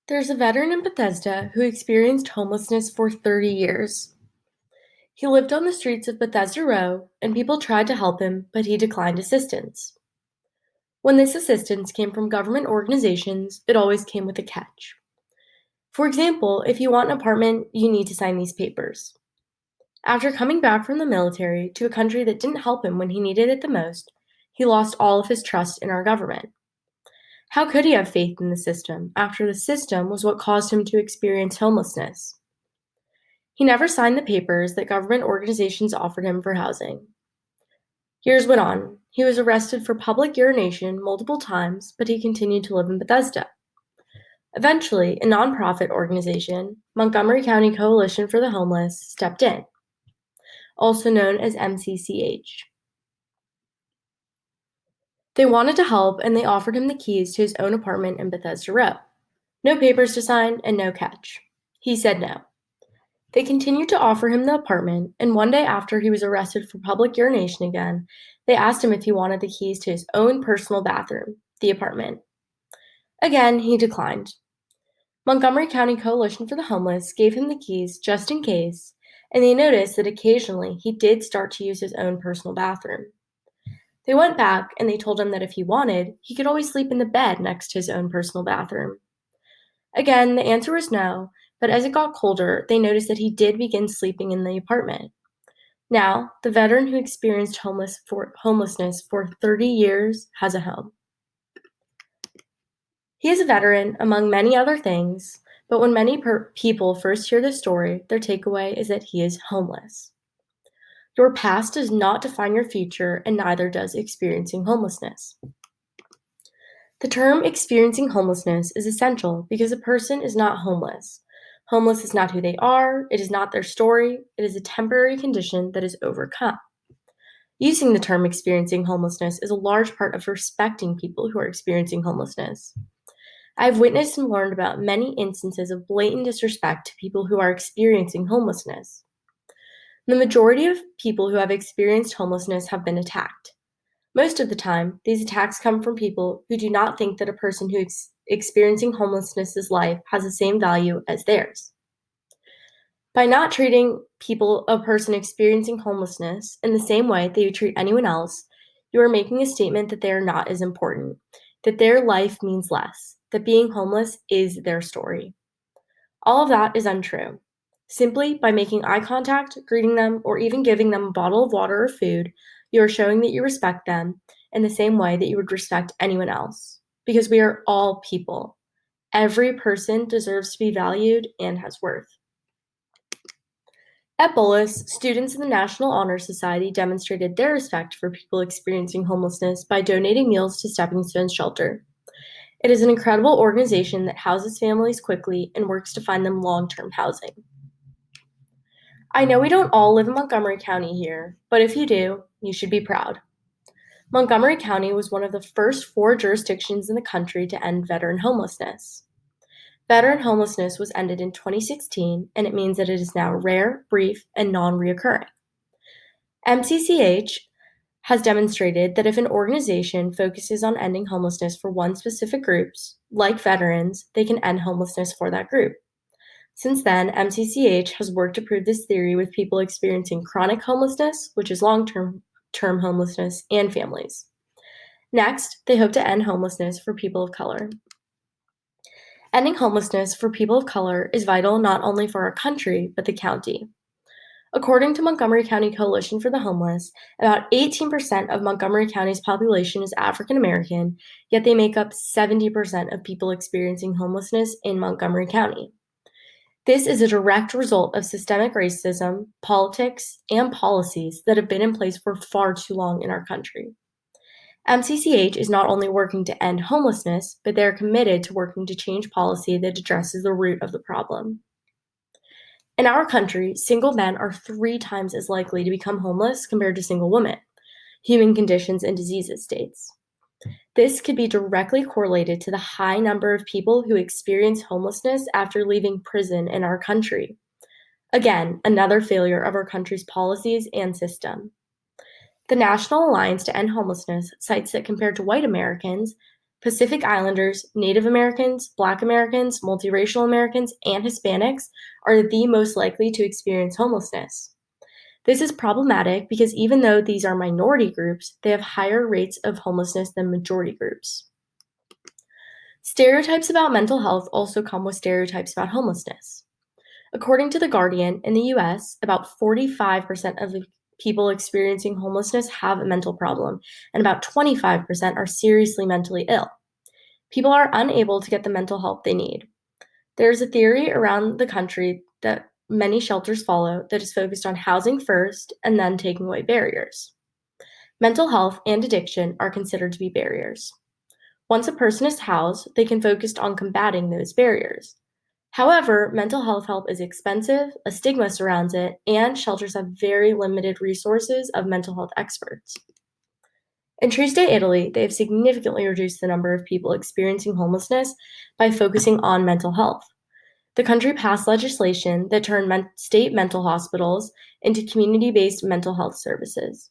There's a veteran in Bethesda who experienced homelessness for 30 years. He lived on the streets of Bethesda Row, and people tried to help him, but he declined assistance. When this assistance came from government organizations, it always came with a catch. For example, if you want an apartment, you need to sign these papers. After coming back from the military to a country that didn't help him when he needed it the most, he lost all of his trust in our government. How could he have faith in the system after the system was what caused him to experience homelessness? He never signed the papers that government organizations offered him for housing. Years went on. He was arrested for public urination multiple times, but he continued to live in Bethesda. Eventually, a nonprofit organization, Montgomery County Coalition for the Homeless, stepped in, also known as MCCH. They wanted to help, and they offered him the keys to his own apartment in Bethesda Row. No papers to sign and no catch. He said no. They continued to offer him the apartment, and one day after he was arrested for public urination again, they asked him if he wanted the keys to his own personal bathroom, the apartment. Again, he declined. Montgomery County Coalition for the Homeless gave him the keys just in case, and they noticed that occasionally he did start to use his own personal bathroom. They went back and they told him that if he wanted, he could always sleep in the bed next to his own personal bathroom. Again, the answer was no, but as it got colder, they noticed that he did begin sleeping in the apartment. Now, the veteran who experienced homelessness for 30 years has a home. He is a veteran, among many other things, but when many people first hear this story, their takeaway is that he is homeless. Your past does not define your future, and neither does experiencing homelessness. The term experiencing homelessness is essential because a person is not homeless. Homeless is not who they are, it is not their story, it is a temporary condition that is overcome. Using the term experiencing homelessness is a large part of respecting people who are experiencing homelessness. I've witnessed and learned about many instances of blatant disrespect to people who are experiencing homelessness. The majority of people who have experienced homelessness have been attacked. Most of the time, these attacks come from people who do not think that a person who is experiencing homelessness's life has the same value as theirs. By not treating a person experiencing homelessness in the same way that you treat anyone else, you are making a statement that they are not as important, that their life means less, that being homeless is their story. All of that is untrue. Simply by making eye contact, greeting them, or even giving them a bottle of water or food, you are showing that you respect them in the same way that you would respect anyone else. Because we are all people. Every person deserves to be valued and has worth. At Bullis, students in the National Honor Society demonstrated their respect for people experiencing homelessness by donating meals to Stepping Stones Shelter. It is an incredible organization that houses families quickly and works to find them long-term housing. I know we don't all live in Montgomery County here, but if you do, you should be proud. Montgomery County was one of the first 4 jurisdictions in the country to end veteran homelessness. Veteran homelessness was ended in 2016, and it means that it is now rare, brief, and non-reoccurring. MCCH has demonstrated that if an organization focuses on ending homelessness for one specific group, like veterans, they can end homelessness for that group. Since then, MCCH has worked to prove this theory with people experiencing chronic homelessness, which is long-term homelessness, and families. Next, they hope to end homelessness for people of color. Ending homelessness for people of color is vital not only for our country, but the county. According to Montgomery County Coalition for the Homeless, about 18% of Montgomery County's population is African American, yet they make up 70% of people experiencing homelessness in Montgomery County. This is a direct result of systemic racism, politics, and policies that have been in place for far too long in our country. MCCH is not only working to end homelessness, but they are committed to working to change policy that addresses the root of the problem. In our country, single men are 3 times as likely to become homeless compared to single women, human conditions and diseases states. This could be directly correlated to the high number of people who experience homelessness after leaving prison in our country. Again, another failure of our country's policies and system. The National Alliance to End Homelessness cites that compared to white Americans, Pacific Islanders, Native Americans, Black Americans, multiracial Americans, and Hispanics are the most likely to experience homelessness. This is problematic because even though these are minority groups, they have higher rates of homelessness than majority groups. Stereotypes about mental health also come with stereotypes about homelessness. According to The Guardian, in the US, about 45% of the people experiencing homelessness have a mental problem, and about 25% are seriously mentally ill. People are unable to get the mental help they need. There's a theory around the country that many shelters follow that is focused on housing first and then taking away barriers. Mental health and addiction are considered to be barriers. Once a person is housed, they can focus on combating those barriers. However, mental health help is expensive, a stigma surrounds it, and shelters have very limited resources of mental health experts. In Trieste, Italy, they have significantly reduced the number of people experiencing homelessness by focusing on mental health. The country passed legislation that turned state mental hospitals into community-based mental health services.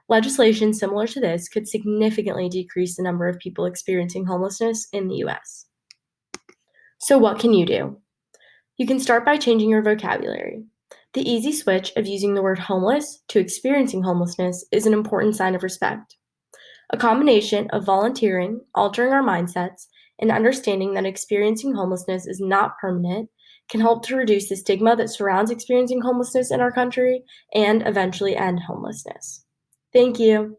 Legislation similar to this could significantly decrease the number of people experiencing homelessness in the US. So what can you do? You can start by changing your vocabulary. The easy switch of using the word homeless to experiencing homelessness is an important sign of respect. A combination of volunteering, altering our mindsets, and understanding that experiencing homelessness is not permanent can help to reduce the stigma that surrounds experiencing homelessness in our country and eventually end homelessness. Thank you.